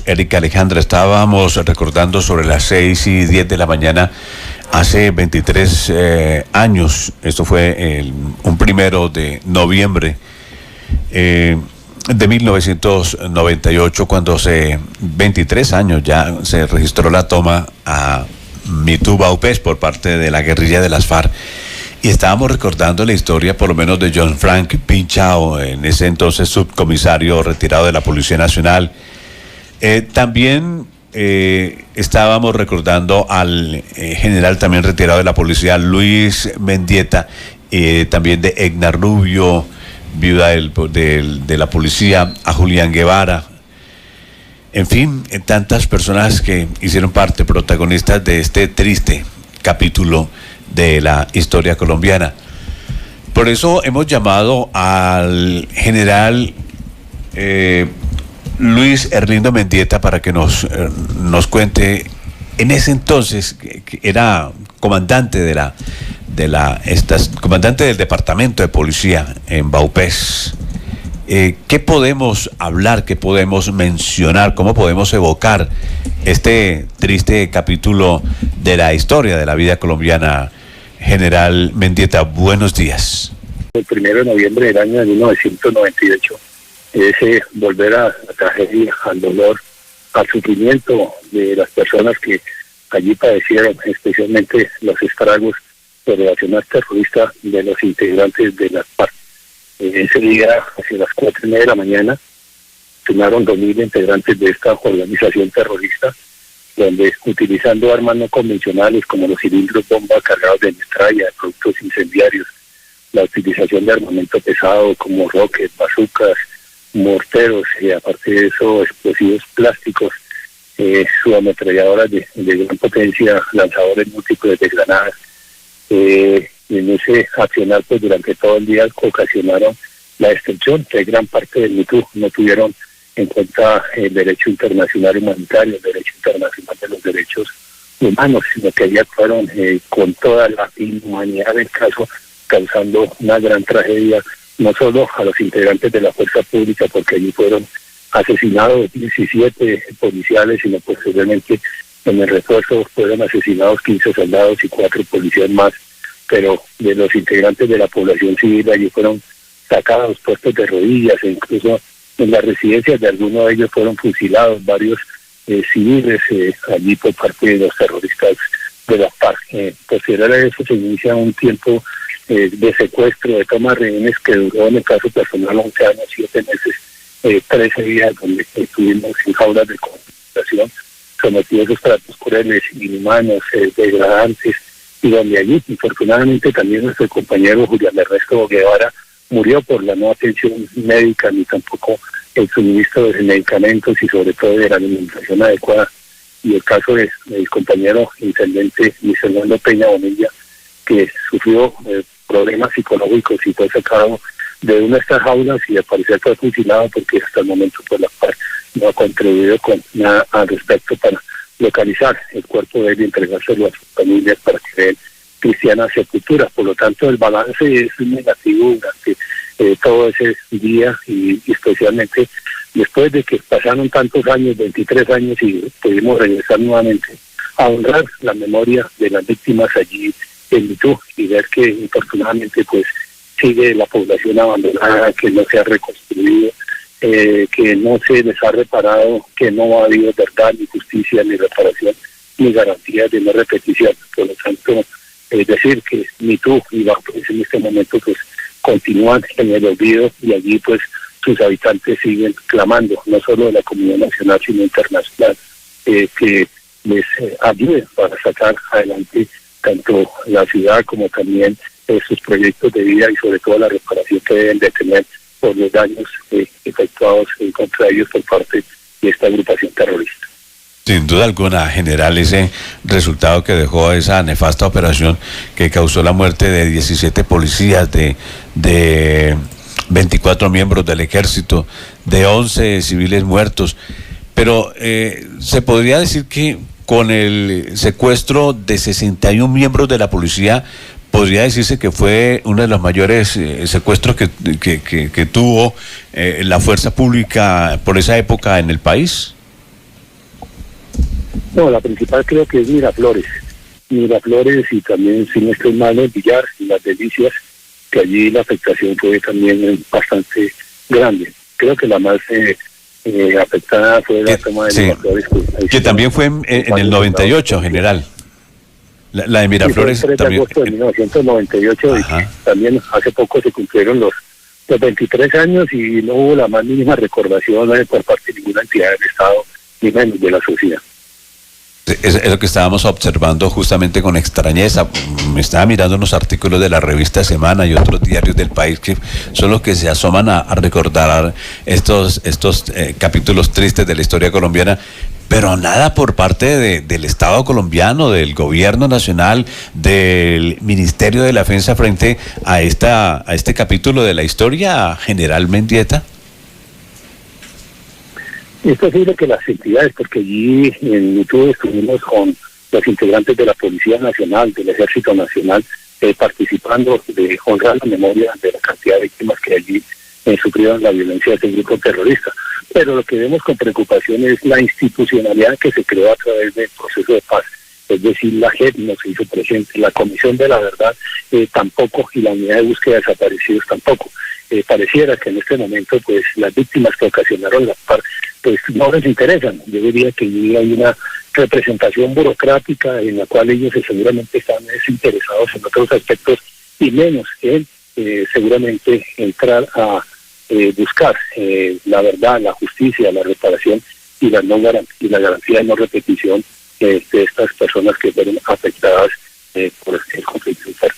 Erika Alejandra, estábamos recordando sobre las 6:10 de la mañana, hace 23 años, esto fue un 1 de noviembre de 1998, cuando 23 años ya se registró la toma a Mitú Vaupés por parte de la guerrilla de las FARC. Y estábamos recordando la historia, por lo menos, de John Frank Pinchao, en ese entonces subcomisario retirado de la Policía Nacional. También estábamos recordando al general también retirado de la policía, Luis Mendieta, también de Egna Rubio, viuda de la policía, a Julián Guevara. En fin, tantas personas que hicieron parte, protagonistas de este triste capítulo de la historia colombiana. Por eso hemos llamado al general Luis Erlindo Mendieta para que nos cuente, en ese entonces, que era comandante comandante del departamento de policía en Vaupés. ¿Qué podemos hablar, qué podemos mencionar, cómo podemos evocar este triste capítulo de la historia de la vida colombiana? General Mendieta, buenos días. El 1 de noviembre del año de 1998, es volver a la tragedia, al dolor, al sufrimiento de las personas que allí padecieron, especialmente los estragos de la acción terrorista de los integrantes de las FARC. Ese día, hacia las 4:30 de la mañana, sumaron 2.000 integrantes de esta organización terrorista, donde, utilizando armas no convencionales como los cilindros bomba cargados de metralla, productos incendiarios, la utilización de armamento pesado como rockets, bazucas, morteros, y aparte de eso, explosivos plásticos, subametralladoras de gran potencia, lanzadores múltiples de granadas. En ese accionar, pues durante todo el día ocasionaron la destrucción de gran parte del Mitú. No tuvieron en cuenta el derecho internacional humanitario, el derecho internacional de los derechos humanos, sino que allí actuaron con toda la inhumanidad del caso, causando una gran tragedia, no solo a los integrantes de la fuerza pública, porque allí fueron asesinados 17 policiales, sino posteriormente en el refuerzo fueron asesinados 15 soldados y 4 policías más, pero de los integrantes de la población civil allí fueron sacados, puestos de rodillas, e incluso en las residencias de algunos de ellos fueron fusilados varios civiles allí por parte de los terroristas de la FARC. Posterior a eso se inicia un tiempo de secuestro, de toma de rehenes, que duró en el caso personal 11 años, 7 meses, 13 días, donde estuvimos en jaulas de concentración, sometidos a esos tratos crueles, inhumanos, degradantes, y donde allí, infortunadamente, también nuestro compañero Julián Ernesto Guevara murió por la no atención médica, ni tampoco el suministro de medicamentos y sobre todo de la alimentación adecuada. Y el caso del compañero intendente Luis Fernando Peña Bonilla, que sufrió problemas psicológicos y fue sacado de una de estas jaulas y al parecer fue fusilado, porque hasta el momento pues la FARC no ha contribuido con nada al respecto para localizar el cuerpo de él y entregárselo a sus familias para que den cristiana sepultura. Por lo tanto, el balance es negativo durante todo ese día, y especialmente después de que pasaron tantos años, 23 años, y pudimos regresar nuevamente a honrar la memoria de las víctimas allí en Mitú, y ver que infortunadamente pues sigue la población abandonada, que no se ha reconstruido, que no se les ha reparado, que no ha habido verdad, ni justicia, ni reparación, ni garantías de no repetición. Por lo tanto, decir que Mitú y Vaupés en este momento pues continúan en el olvido, y allí pues sus habitantes siguen clamando, no solo de la comunidad nacional sino internacional, que les ayude para sacar adelante tanto la ciudad como también sus proyectos de vida, y sobre todo la reparación que deben de tener por los daños efectuados contra ellos por parte de esta agrupación terrorista. Sin duda alguna, general, ese resultado que dejó esa nefasta operación que causó la muerte de 17 policías, de 24 miembros del ejército, de 11 civiles muertos, pero se podría decir que con el secuestro de 61 miembros de la policía, podría decirse que fue uno de los mayores secuestros que tuvo la fuerza pública por esa época en el país. No, la principal creo que es Miraflores. Miraflores y también, si no estoy mal, el Villar y Las Delicias, que allí la afectación fue también bastante grande. Creo que la más afectada fue la toma de Miraflores. Que también fue en el 98, general. La de Miraflores sí, fue el 3 de agosto de 1998, y también hace poco se cumplieron los 23 años y no hubo la más mínima recordación por parte de ninguna entidad del Estado ni menos de la sociedad. Es lo que estábamos observando justamente con extrañeza. Me estaba mirando unos artículos de la revista Semana y otros diarios del país que son los que se asoman a recordar estos capítulos tristes de la historia colombiana, pero nada por parte del Estado colombiano, del gobierno nacional, del Ministerio de la Defensa frente a este capítulo de la historia, general Mendieta. Es posible que las entidades, porque allí en YouTube estuvimos con los integrantes de la Policía Nacional, del Ejército Nacional, participando de honrar la memoria de la cantidad de víctimas que allí sufrieron la violencia de este grupo terrorista. Pero lo que vemos con preocupación es la institucionalidad que se creó a través del proceso de paz. Es decir, la JEP no se hizo presente, la Comisión de la Verdad tampoco, y la Unidad de Búsqueda de Desaparecidos tampoco. Pareciera que en este momento pues las víctimas que ocasionaron la paz pues no les interesan. Yo diría que hay una representación burocrática en la cual ellos seguramente están desinteresados en otros aspectos y menos en seguramente entrar a buscar la verdad, la justicia, la reparación y la garantía de no repetición de estas personas que fueron afectadas por el conflicto interno.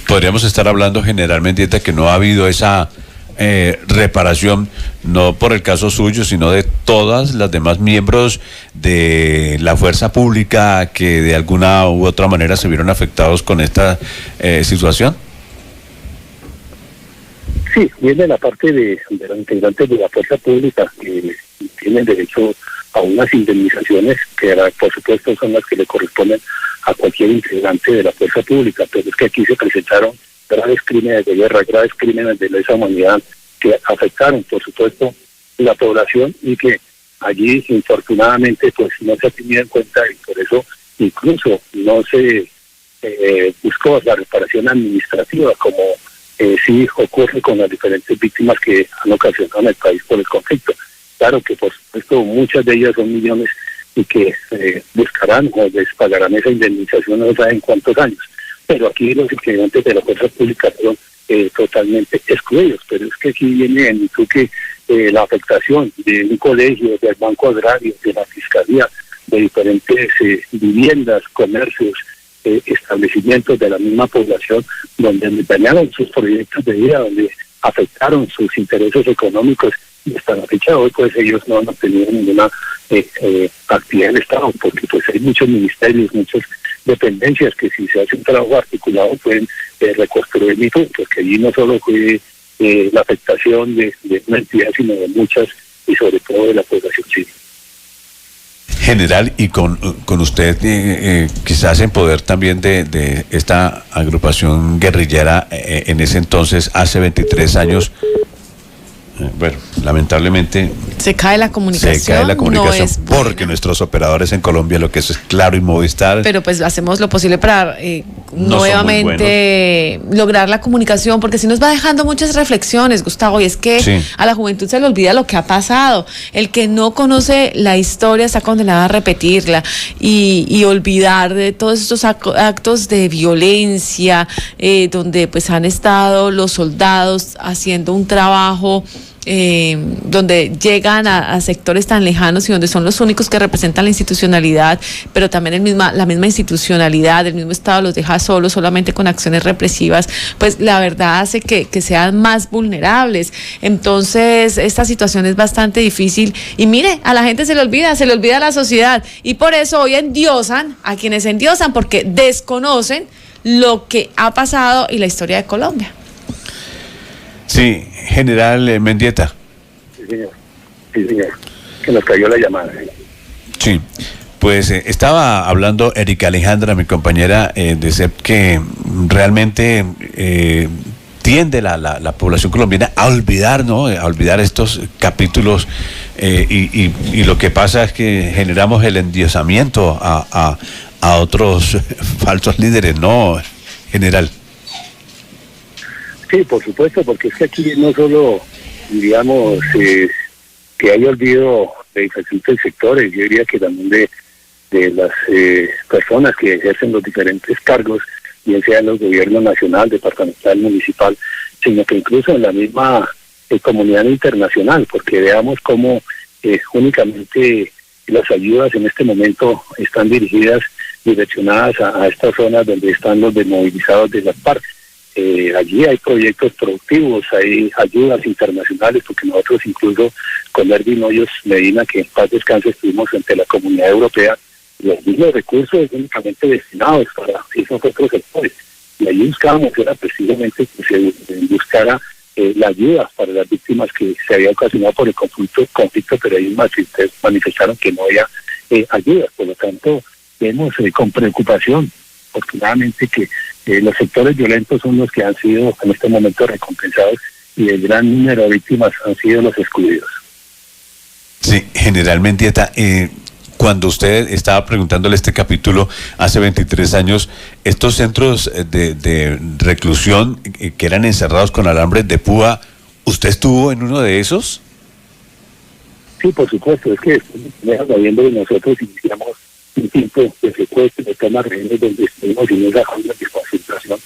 Podríamos estar hablando generalmente de que no ha habido esa reparación, no por el caso suyo, sino de todas las demás miembros de la fuerza pública que de alguna u otra manera se vieron afectados con esta situación. Sí, viene la parte de los integrantes de la fuerza pública que tienen derecho a unas indemnizaciones que por supuesto son las que le corresponden a cualquier integrante de la fuerza pública, pero es que aquí se presentaron graves crímenes de guerra, graves crímenes de lesa humanidad que afectaron por supuesto la población y que allí infortunadamente pues no se ha tenido en cuenta y por eso incluso no se buscó la reparación administrativa como sí ocurre con las diferentes víctimas que han ocasionado en el país por el conflicto. Claro que por supuesto muchas de ellas son millones y que buscarán o les pagarán esa indemnización no saben cuántos años, pero aquí los integrantes de la fuerza pública fueron totalmente excluidos. Pero es que aquí viene en que la afectación de un colegio, del Banco Agrario, de la Fiscalía, de diferentes viviendas, comercios, establecimientos de la misma población, donde dañaron sus proyectos de vida, donde afectaron sus intereses económicos, y hasta la fecha de hoy pues ellos no han tenido ninguna actividad en el Estado, porque pues hay muchos ministerios, muchas dependencias que si se hace un trabajo articulado pueden reconstruir el ITU, porque allí no solo fue la afectación de una entidad, sino de muchas y sobre todo de la población civil. General, y con usted quizás en poder también de esta agrupación guerrillera en ese entonces, hace 23 años, bueno, lamentablemente se cae la comunicación, porque nuestros operadores en Colombia, lo que es Claro y Movistar, pero pues hacemos lo posible para nuevamente lograr la comunicación, porque si nos va dejando muchas reflexiones, Gustavo, y es que a la juventud se le olvida lo que ha pasado. El que no conoce la historia está condenado a repetirla y olvidar de todos estos actos de violencia donde pues han estado los soldados haciendo un trabajo donde llegan a sectores tan lejanos y donde son los únicos que representan la institucionalidad, pero también la misma institucionalidad, el mismo Estado los deja solos solamente con acciones represivas, pues la verdad hace que sean más vulnerables. Entonces esta situación es bastante difícil y mire, a la gente se le olvida a la sociedad, y por eso hoy endiosan a quienes endiosan, porque desconocen lo que ha pasado y la historia de Colombia. Sí, general Mendieta. Sí, señor. Que nos cayó la llamada. Sí, pues estaba hablando Erika Alejandra, mi compañera de CEP, que realmente tiende la población colombiana a olvidar, ¿no? A olvidar estos capítulos y lo que pasa es que generamos el endiosamiento a otros falsos líderes, ¿no, general? Sí, por supuesto, porque es que aquí no solo, digamos, que hay olvido de diferentes sectores, yo diría que también de las personas que ejercen los diferentes cargos, bien sea en los gobiernos nacional, departamental, municipal, sino que incluso en la misma comunidad internacional, porque veamos cómo únicamente las ayudas en este momento están direccionadas a estas zonas donde están los desmovilizados de las FARC. Allí hay proyectos productivos, hay ayudas internacionales, porque nosotros incluso con Erwin Hoyos Medina, que en paz descanse, estuvimos ante la Comunidad Europea, y allí los recursos únicamente destinados para esos otros sectores. Y allí buscábamos, era precisamente que se buscara la ayuda para las víctimas que se había ocasionado por el conflicto, pero ahí manifestaron que no había ayuda. Por lo tanto, vemos con preocupación, afortunadamente, que los sectores violentos son los que han sido en este momento recompensados y el gran número de víctimas han sido los excluidos. Sí, general Mendieta, cuando usted estaba preguntándole este capítulo hace 23 años, estos centros de reclusión que eran encerrados con alambres de púa, ¿usted estuvo en uno de esos? Sí, por supuesto, es que después de noviembre nosotros iniciamos un tipo de secuestro de temas rehenes donde estuvimos en esas jaulas de concentración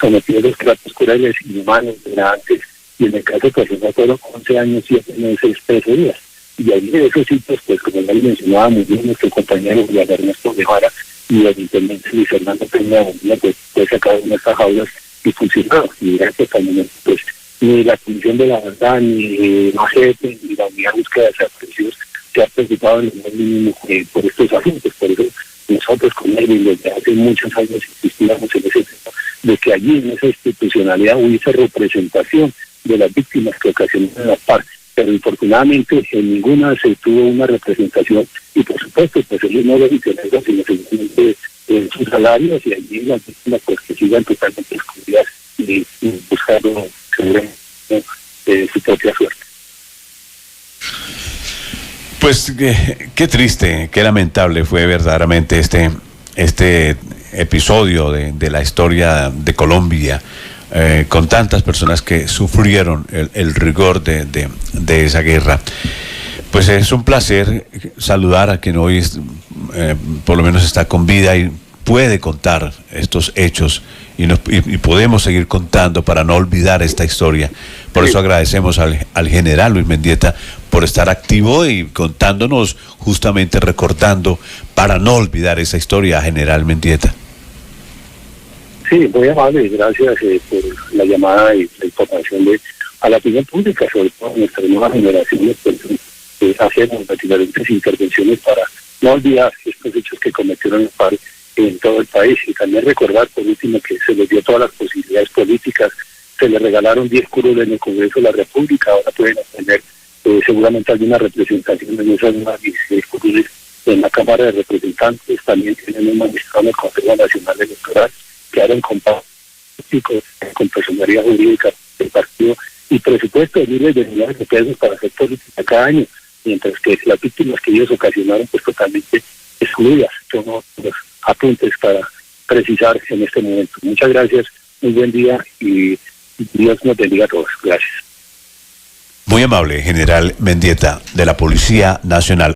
sometidos a los tratos crueles, inhumanos, degradantes, y en el caso que se fueron 11 años, 7 meses, 13 días. Y ahí de esos sitios, pues como ya le mencionaba muy bien nuestro compañero Juan Ernesto Guevara y el intendente Luis Fernando Peña, pues fue sacado de estas jaulas y funcionado. Y gracias también, pues ni la Comisión de la Verdad, ni la JEP, ni la Unidad de Búsqueda de Desaparecidos se ha preocupado en el mínimo por estos asuntos. Por eso nosotros con él desde hace muchos años insistíamos en ese tema, de que allí en esa institucionalidad hubiese representación de las víctimas que ocasionaron la FARC. Pero infortunadamente en ninguna se tuvo una representación y por supuesto pues ellos no lo interesan sino simplemente en sus salarios y allí las víctimas pues que sigan totalmente excluidas y buscando su propia suerte. Pues qué triste, qué lamentable fue verdaderamente este episodio de la historia de Colombia, con tantas personas que sufrieron el rigor de esa guerra. Pues es un placer saludar a quien hoy por lo menos está con vida y puede contar estos hechos y podemos seguir contando para no olvidar esta historia. Por eso agradecemos al general Luis Mendieta por estar activo y contándonos, justamente recordando para no olvidar esa historia, general Mendieta. Sí, muy amable, gracias por la llamada y la información a la opinión pública, sobre todo a nuestras nuevas generaciones, pues, hacemos diferentes intervenciones para no olvidar estos hechos que cometieron los FARC en todo el país y también recordar, por último, que se les dio todas las posibilidades políticas, se les regalaron 10 curules en el Congreso de la República, ahora pueden obtener seguramente alguna representación en esas nuevas 16 curules en la Cámara de Representantes, también tienen un magistrado en el Consejo Nacional Electoral, quedaron con personería jurídica del partido y presupuesto de miles de millones de pesos para hacer política cada año, mientras que las víctimas que ellos ocasionaron pues totalmente excluidas. Son los apuntes para precisar en este momento. Muchas gracias, muy buen día y Dios nos bendiga a todos. Gracias. Muy amable, general Mendieta, de la Policía Nacional.